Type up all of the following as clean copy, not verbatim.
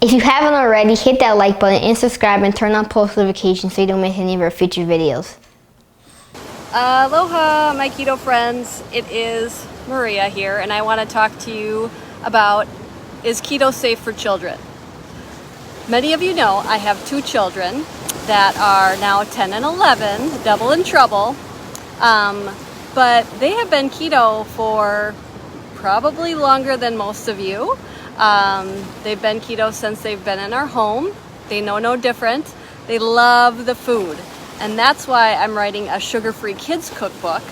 If you haven't already, hit that like button and subscribe and turn on post notifications so you don't miss any of our future videos. Aloha, my keto friends. It is Maria here, and I want to talk to you about, is keto safe for children? Many of you know I have two children that are now 10 and 11, double in trouble, but they have been keto for probably longer than most of you. They've been keto since they've been in our home. They know no different. They love the food. And that's why I'm writing a sugar-free kids cookbook.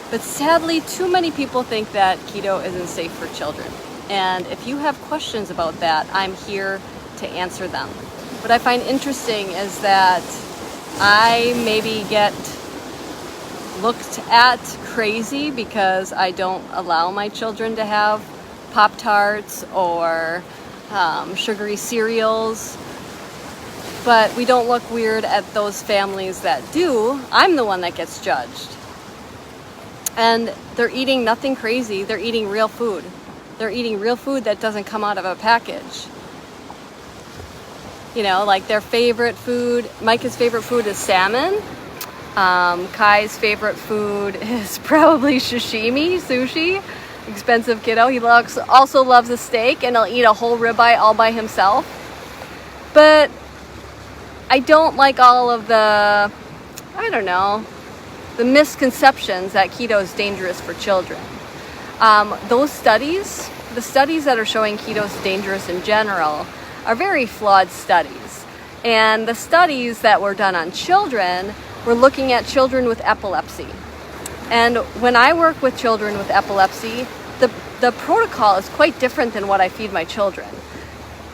But sadly, too many people think that keto isn't safe for children. And if you have questions about that, I'm here to answer them. What I find interesting is that I maybe get looked at crazy because I don't allow my children to have Pop-Tarts or sugary cereals. But we don't look weird at those families that do. I'm the one that gets judged. And they're eating nothing crazy. They're eating real food. They're eating real food that doesn't come out of a package. You know, like their favorite food, Micah's favorite food is salmon. Kai's favorite food is probably sushi, expensive kiddo. He also loves a steak, and he'll eat a whole ribeye all by himself. But I don't like all of the, the misconceptions that keto is dangerous for children. Those studies, the studies that are showing keto is dangerous in general, are very flawed studies. And the studies that were done on children were looking at children with epilepsy. And when I work with children with epilepsy, the protocol is quite different than what I feed my children.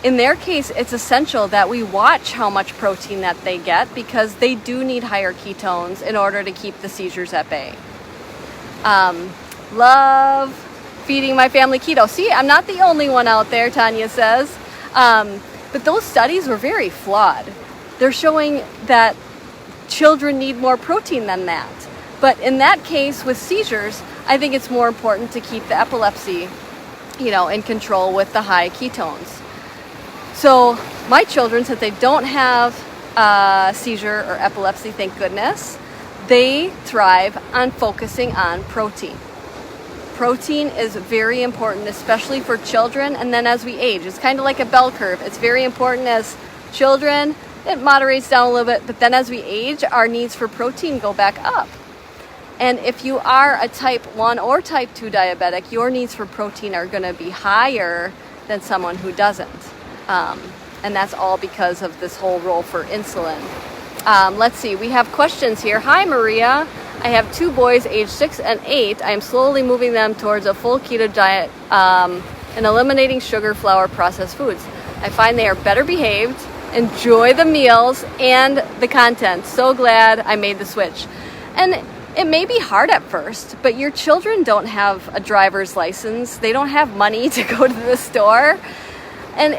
In their case, it's essential that we watch how much protein that they get because they do need higher ketones in order to keep the seizures at bay. Love feeding my family keto. See, I'm not the only one out there, Tanya says. But those studies were very flawed. They're showing that children need more protein than that. But in that case, with seizures, I think it's more important to keep the epilepsy, in control with the high ketones. So my children, since they don't have seizure or epilepsy, thank goodness, they thrive on focusing on protein. Protein is very important, especially for children, and then as we age. It's kind of like a bell curve. It's very important as children. It moderates down a little bit, but then as we age, our needs for protein go back up. And if you are a type 1 or type 2 diabetic, your needs for protein are going to be higher than someone who doesn't. And that's all because of this whole role for insulin. Let's see, we have questions here. Hi, Maria. I have two boys aged 6 and 8. I am slowly moving them towards a full keto diet and eliminating sugar, flour, processed foods. I find they are better behaved, enjoy the meals and the content. So glad I made the switch. And it may be hard at first, but your children don't have a driver's license. They don't have money to go to the store. And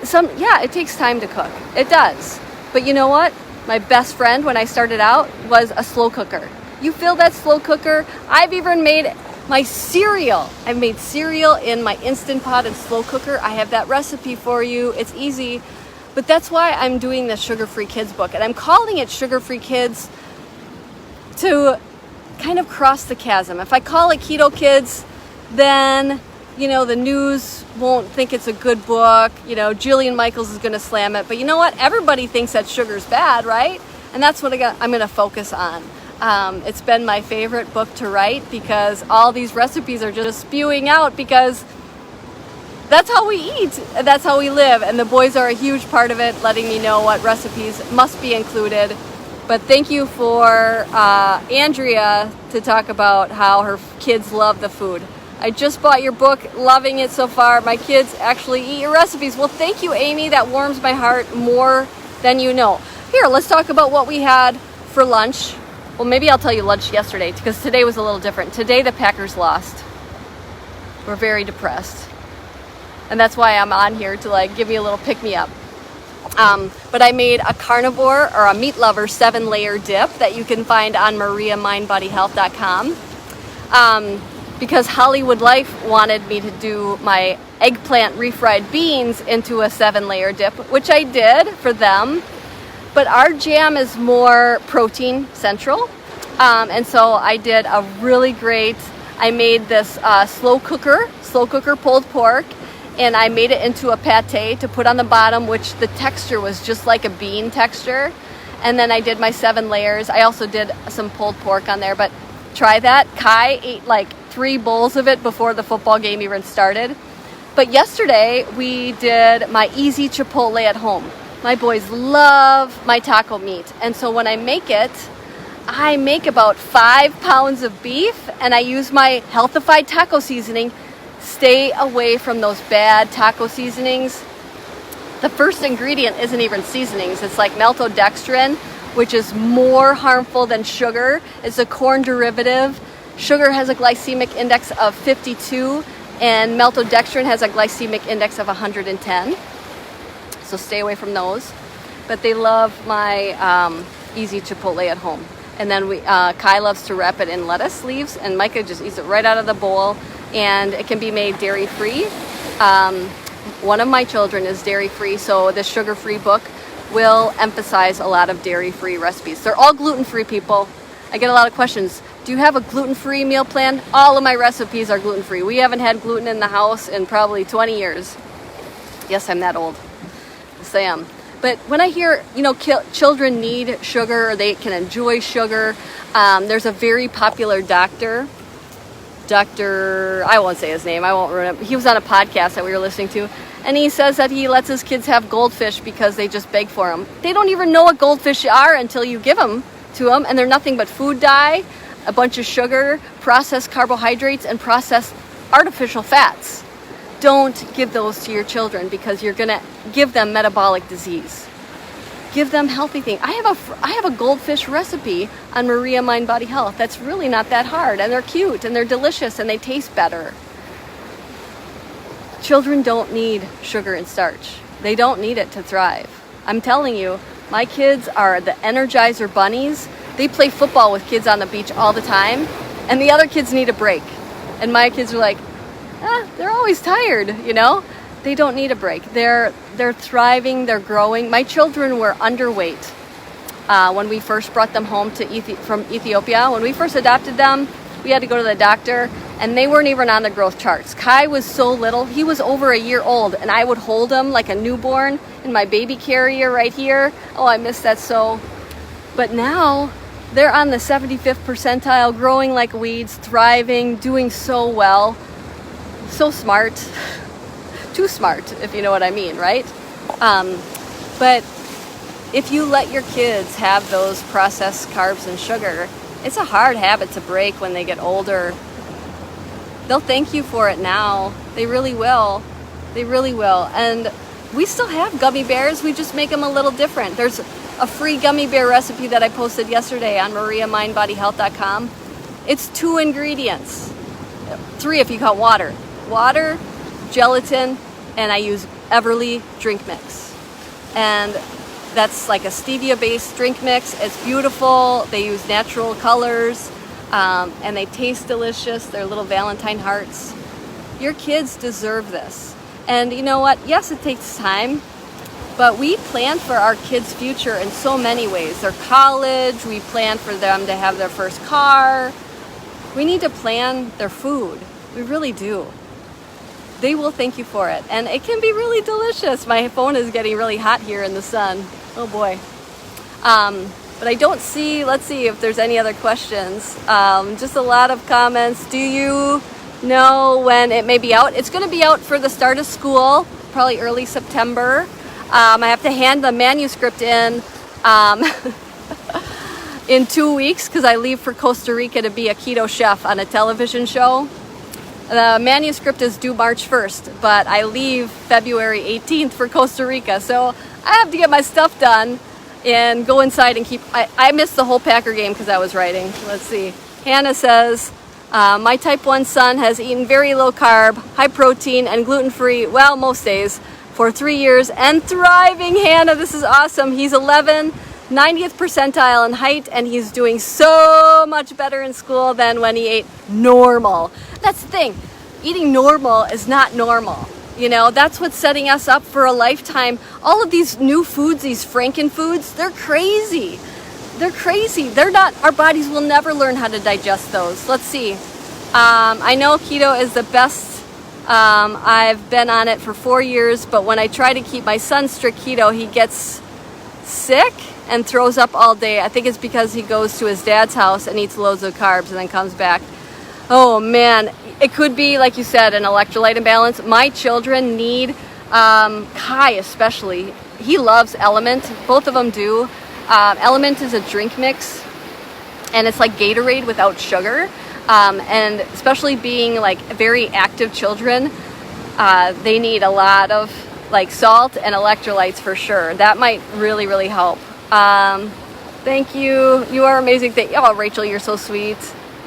it takes time to cook. It does. But you know what? My best friend when I started out was a slow cooker. You feel that slow cooker? I've even made my cereal. I've made cereal in my Instant Pot and slow cooker. I have that recipe for you. It's easy. But that's why I'm doing the Sugar-Free Kids book. And I'm calling it Sugar-Free Kids to kind of cross the chasm. If I call it Keto Kids, then the news won't think it's a good book. Jillian Michaels is going to slam it. But you know what? Everybody thinks that sugar's bad, right? And that's what I'm going to focus on. It's been my favorite book to write because all these recipes are just spewing out because that's how we eat. That's how we live. And the boys are a huge part of it, letting me know what recipes must be included. But thank you for Andrea to talk about how her kids love the food. I just bought your book, loving it so far. My kids actually eat your recipes. Well, thank you, Amy. That warms my heart more than you know. Here, let's talk about what we had for lunch. Well, maybe I'll tell you lunch yesterday because today was a little different. Today, the Packers lost. We're very depressed. And that's why I'm on here to give me a little pick-me-up. But I made a carnivore or a meat lover 7-layer dip that you can find on mariamindbodyhealth.com. because Hollywood Life wanted me to do my eggplant refried beans into a 7-layer dip, which I did for them. But our jam is more protein central. And so I did a really great, I made this slow cooker pulled pork, and I made it into a pate to put on the bottom, which the texture was just like a bean texture. And then I did my 7 layers. I also did some pulled pork on there, but try that. Kai ate like 3 bowls of it before the football game even started. But yesterday we did my easy Chipotle at home. My boys love my taco meat. And so when I make about 5 pounds of beef, and I use my healthified taco seasoning. Stay away from those bad taco seasonings. The first ingredient isn't even seasonings. It's like maltodextrin, which is more harmful than sugar. It's a corn derivative. Sugar has a glycemic index of 52, and maltodextrin has a glycemic index of 110. So stay away from those. But they love my easy Chipotle at home. And then Kai loves to wrap it in lettuce leaves, and Micah just eats it right out of the bowl. And it can be made dairy-free. One of my children is dairy-free, so the sugar-free book will emphasize a lot of dairy-free recipes. They're all gluten-free, people. I get a lot of questions. Do you have a gluten-free meal plan? All of my recipes are gluten-free. We haven't had gluten in the house in probably 20 years. Yes, I'm that old. Yes, I am. But when I hear, children need sugar, or they can enjoy sugar, there's a very popular doctor, I won't say his name, I won't ruin it. He was on a podcast that we were listening to, and he says that he lets his kids have goldfish because they just beg for them. They don't even know what goldfish are until you give them to them, and they're nothing but food dye, a bunch of sugar, processed carbohydrates, and processed artificial fats. Don't give those to your children because you're going to give them metabolic disease. Give them healthy things. I have a goldfish recipe on Maria Mind Body Health that's really not that hard, and they're cute and they're delicious and they taste better. Children don't need sugar and starch. They don't need it to thrive. I'm telling you, my kids are the Energizer bunnies. They play football with kids on the beach all the time, and the other kids need a break. And my kids are like, they're always tired, They don't need a break. They're thriving, they're growing. My children were underweight when we first brought them home from Ethiopia. When we first adopted them, we had to go to the doctor, and they weren't even on the growth charts. Kai was so little. He was over a year old, and I would hold him like a newborn in my baby carrier right here. Oh, I miss that so. But now they're on the 75th percentile, growing like weeds, thriving, doing so well. So smart. Too smart, if you know what I mean, right? But if you let your kids have those processed carbs and sugar, it's a hard habit to break when they get older. They'll thank you for it now. They really will. They really will. And we still have gummy bears. We just make them a little different. There's a free gummy bear recipe that I posted yesterday on mariamindbodyhealth.com. It's 2 ingredients. 3 if you count water. Water, gelatin, and I use Everly drink mix. And that's like a stevia-based drink mix. It's beautiful. They use natural colors, and they taste delicious. They're little Valentine hearts. Your kids deserve this. And you know what? Yes, it takes time, but we plan for our kids' future in so many ways. Their college, we plan for them to have their first car. We need to plan their food. We really do. They will thank you for it. And it can be really delicious. My phone is getting really hot here in the sun. Oh boy. But I don't see, let's see if there's any other questions. Just a lot of comments. Do you know when it may be out? It's going to be out for the start of school, probably early September. I have to hand the manuscript in 2 weeks because I leave for Costa Rica to be a keto chef on a television show. The manuscript is due March 1st, but I leave February 18th for Costa Rica. So I have to get my stuff done and go inside and I missed the whole Packer game because I was writing. Let's see. Hannah says, my type 1 son has eaten very low carb, high protein, and gluten-free, most days, for 3 years and thriving. Hannah, this is awesome. He's 11. 90th percentile in height, and he's doing so much better in school than when he ate normal. That's the thing. Eating normal is not normal. You know, that's what's setting us up for a lifetime. All of these new foods, these Franken foods, they're crazy. They're crazy. They're not, our bodies will never learn how to digest those. Let's see. I know keto is the best. I've been on it for 4 years, but when I try to keep my son strict keto, he gets sick and throws up all day. I think it's because he goes to his dad's house and eats loads of carbs and then comes back. Oh man, it could be, like you said, an electrolyte imbalance. My children need, Kai especially, he loves Element. Both of them do. Element is a drink mix, and it's like Gatorade without sugar. And especially being like very active children, they need a lot of like salt and electrolytes for sure. That might really, really help. Thank you. You are amazing. Oh, Rachel, you're so sweet.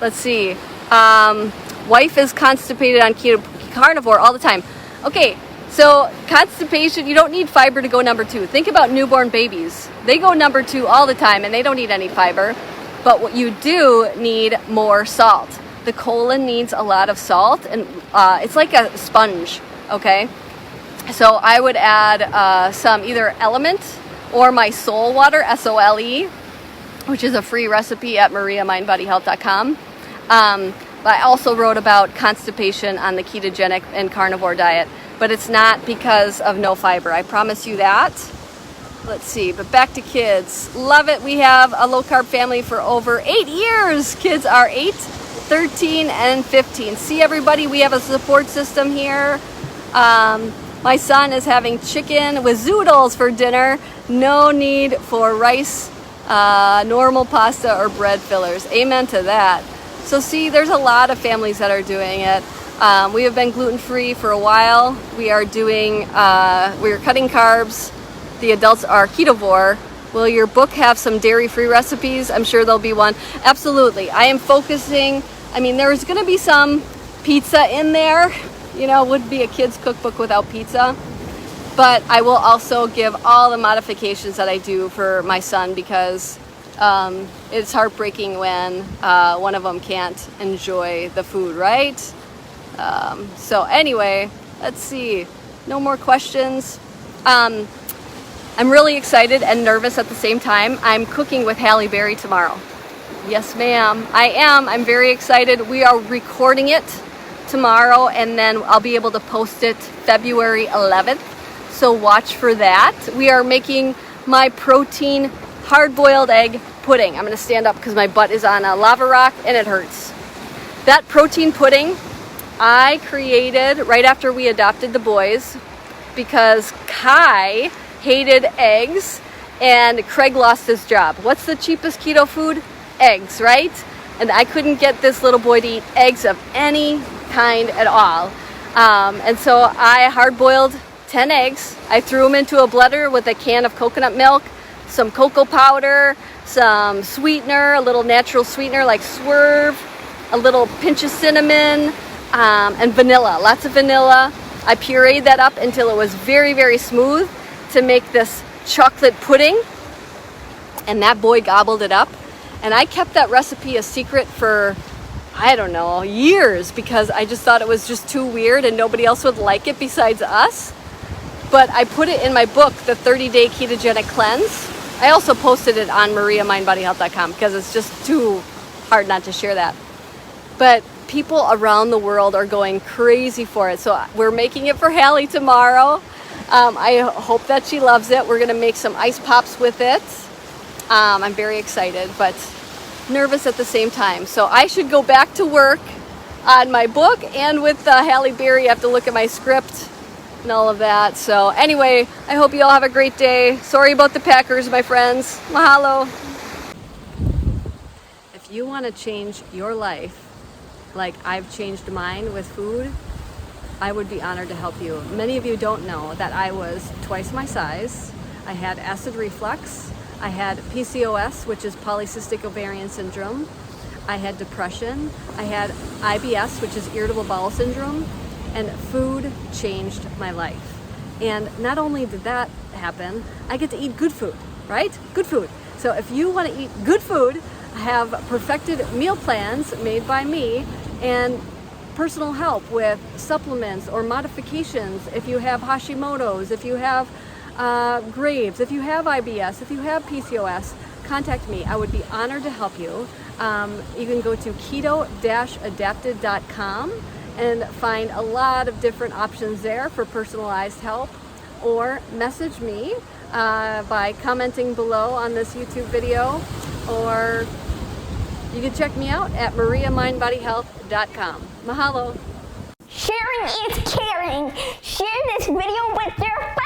Let's see. Wife is constipated on keto carnivore all the time. Okay, so constipation, you don't need fiber to go number 2. Think about newborn babies. They go number 2 all the time and they don't need any fiber. But what you do need more salt. The colon needs a lot of salt, and it's like a sponge, okay? So I would add some either Element or my Soul Water, SOLE, which is a free recipe at mariamindbodyhealth.com. But I also wrote about constipation on the ketogenic and carnivore diet, but it's not because of no fiber. I promise you that. Let's see, but back to kids. Love it. We have a low-carb family for over 8 years. Kids are 8, 13, and 15. See, everybody, we have a support system here. My son is having chicken with zoodles for dinner. No need for rice, normal pasta, or bread fillers. Amen to that. So see, there's a lot of families that are doing it. We have been gluten-free for a while. We are cutting carbs. The adults are ketovore. Will your book have some dairy-free recipes? I'm sure there'll be one. Absolutely. I am focusing, there's going to be some pizza in there. You know, it would be a kid's cookbook without pizza. But I will also give all the modifications that I do for my son, because it's heartbreaking when one of them can't enjoy the food, right? So anyway, let's see. No more questions. I'm really excited and nervous at the same time. I'm cooking with Halle Berry tomorrow. Yes, ma'am, I am. I'm very excited. We are recording it tomorrow, and then I'll be able to post it February 11th. So watch for that. We are making my protein hard-boiled egg pudding. I'm going to stand up because my butt is on a lava rock and it hurts. That protein pudding I created right after we adopted the boys, because Kai hated eggs and Craig lost his job. What's the cheapest keto food? Eggs, right? And I couldn't get this little boy to eat eggs of any kind at all. And so I hard-boiled 10 eggs. I threw them into a blender with a can of coconut milk, some cocoa powder, some sweetener, a little natural sweetener like Swerve, a little pinch of cinnamon, and vanilla, lots of vanilla. I pureed that up until it was very, very smooth to make this chocolate pudding, and that boy gobbled it up. And I kept that recipe a secret for, I don't know, years, because I just thought it was just too weird and nobody else would like it besides us. But I put it in my book, The 30-Day Ketogenic Cleanse. I also posted it on mariamindbodyhealth.com because it's just too hard not to share that. But people around the world are going crazy for it. So we're making it for Hallie tomorrow. I hope that she loves it. We're going to make some ice pops with it. I'm very excited, but nervous at the same time. So I should go back to work on my book, and with Halle Berry, I have to look at my script and all of that. So anyway, I hope you all have a great day. Sorry about the Packers, my friends. Mahalo. If you want to change your life like I've changed mine with food, I would be honored to help you. Many of you don't know that I was twice my size. I had acid reflux. I had PCOS, which is polycystic ovarian syndrome. I had depression. I had IBS, which is irritable bowel syndrome. And food changed my life. And not only did that happen, I get to eat good food, right? Good food. So if you want to eat good food, I have perfected meal plans made by me and personal help with supplements or modifications if you have Hashimoto's, if you have Graves, if you have IBS, if you have PCOS, contact me. I would be honored to help you. You can go to keto-adapted.com and find a lot of different options there for personalized help, or message me by commenting below on this YouTube video, or you can check me out at mariamindbodyhealth.com. Mahalo. Sharing is caring. Share this video with your friends.